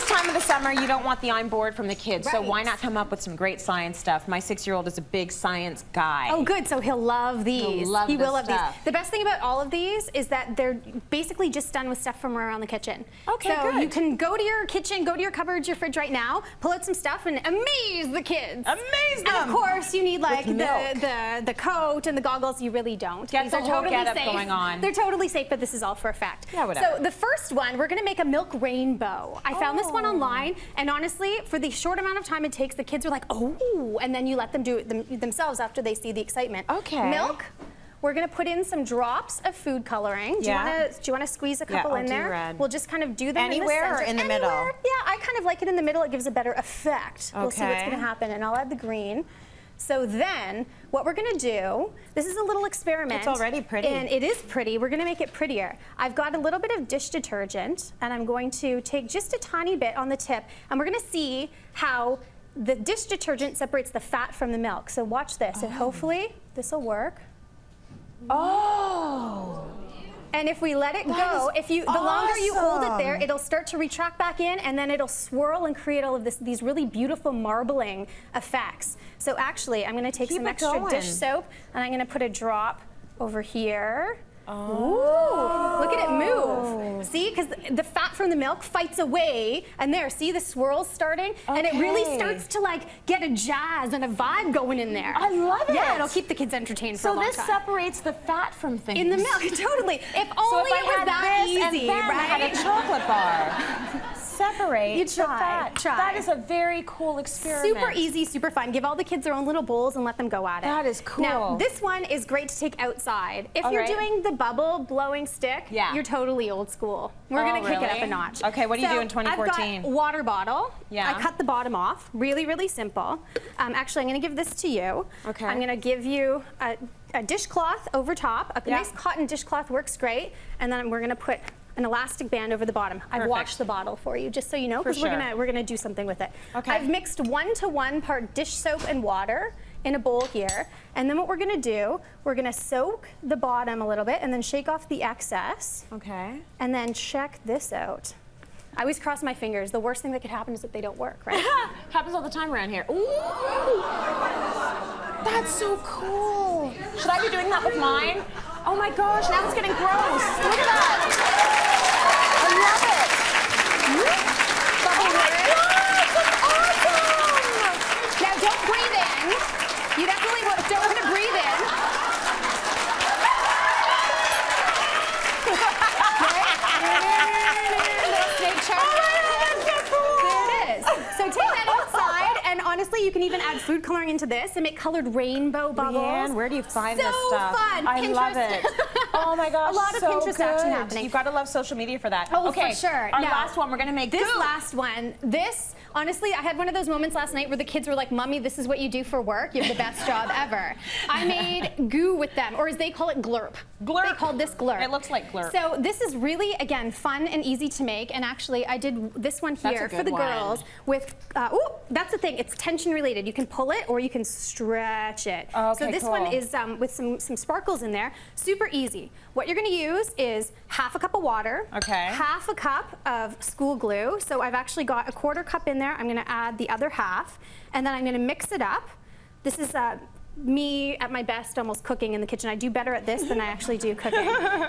this time of the summer, you don't want the I'm bored from the kids, so Right. why not come up with some great science stuff? My 6-year-old is a big science guy. Oh, good. So he'll love these. He'll love he will this love stuff. these. The best thing about all of these is that they're basically just done with stuff from around the kitchen. Okay, so good. you can go to your kitchen, go to your cupboards, your fridge right now, pull out some stuff and amaze the kids. Amaze them! And of course, you need like With milk. the coat and the goggles. You really don't. Get These the are whole totally getup safe. going on. They're totally safe, but this is all for effect. Yeah, whatever. So the first one, we're gonna make a milk rainbow. I found this one online, and honestly, for the short amount of time it takes, the kids are like, oh, and then you let them do it themselves after they see the excitement. Okay. Milk. We're gonna put in some drops of food coloring. Do you wanna squeeze a couple I'll in do there? red. We'll just kind of do them Anywhere or in the center. in the middle? Anywhere. Yeah, I kind of like it in the middle. It gives a better effect. We'll see what's Okay. gonna happen, and I'll add the green. So then, what we're gonna do, this is a little experiment. It's already pretty. And it is pretty. We're gonna make it prettier. I've got a little bit of dish detergent, and I'm going to take just a tiny bit on the tip, and we're gonna see how the dish detergent separates the fat from the milk. So watch this, and hopefully this will work. Oh! And if we let it go, the longer you hold it there, it'll start to retract back in, and then it'll swirl and create all of these really beautiful marbling effects. So actually, I'm going to take some extra dish soap, and I'm going to put a drop over here. Ooh, look at it move. See, because the fat from the milk fights away, and there, see the swirls starting? And it really starts to like get a jazz and a vibe going in there. I love it. Yeah, it'll keep the kids entertained for a long time. So this separates the fat from things. In the milk, totally. If only so if it was that easy, and then I had right? a chocolate bar. Separate the fat. Try. That is a very cool experiment. Super easy, super fun. Give all the kids their own little bowls and let them go at it. That is cool. Now, this one is great to take outside. If you're doing the bubble blowing stick, you're totally old school. We're gonna kick it up a notch. Okay, what do you do in 2014? I've got water bottle. Yeah. I cut the bottom off. Really, really simple. Actually, I'm gonna give this to you. Okay. I'm gonna give you a dishcloth over top. A nice cotton dishcloth works great. And then we're gonna put an elastic band over the bottom. I've washed the bottle for you, just so you know, because we're gonna do something with it. Okay. I've mixed 1-to-1 part dish soap and water in a bowl here, and then what we're gonna do, we're gonna soak the bottom a little bit, and then shake off the excess. Okay. And then check this out. I always cross my fingers. The worst thing that could happen is that they don't work, right? Happens all the time around here. Ooh! That's so cool. Should I be doing that with mine? Oh my gosh, now it's getting gross. Look at that. I love it. Oh my gosh, that's awesome. Now don't breathe in. You definitely don't want to breathe in. So take that outside, and honestly, you can even add food coloring into this and make colored rainbow bubbles. Leigh-Ann, where do you find this stuff? So fun. I love it. Oh my gosh, a lot of so Pinterest good. action happening. You've got to love social media for that. Oh, okay, for sure. Our Now, last one, we're gonna make this goo. last one. This, honestly, I had one of those moments last night where the kids were like, "Mommy, this is what you do for work. You have the best job ever." I made goo with them, or as they call it, glurp. Glurp. They called this glurp. It looks like glurp. So this is really, again, fun and easy to make. And actually, I did this one here for the girls with. Ooh, that's the thing. It's tension related. You can pull it or you can stretch it. Okay, so this one is with some sparkles in there. Super easy. What you're going to use is half a cup of water. Okay. Half a cup of school glue. So I've actually got a 1/4 cup in there. I'm going to add the other half, and then I'm going to mix it up. This is me at my best almost cooking in the kitchen. I do better at this than I actually do cooking.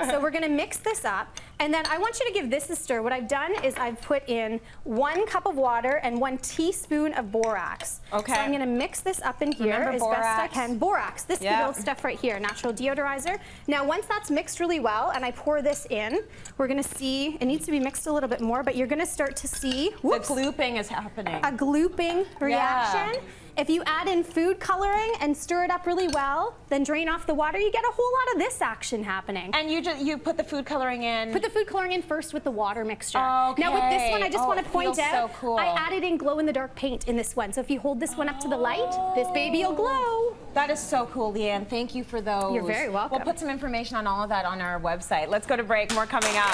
So we're gonna mix this up, and then I want you to give this a stir. What I've done is I've put in 1 cup of water and 1 teaspoon of borax. Okay. So I'm gonna mix this up in here Remember as borax? best I can. Borax, this good old stuff right here, natural deodorizer. Now once that's mixed really well and I pour this in, we're gonna see, it needs to be mixed a little bit more, but you're gonna start to see, whoops, the glooping is happening. a glooping reaction. If you add in food coloring and stir it up really well, then drain off the water, you get a whole lot of this action happening. And you put the food coloring in? Put the food coloring in first with the water mixture. Okay. Now with this one, I just want to point out, so cool. I added in glow-in-the-dark paint in this one. So if you hold this one up to the light, this baby will glow. That is so cool, Leigh-Ann. Thank you for those. You're very welcome. We'll put some information on all of that on our website. Let's go to break. More coming up.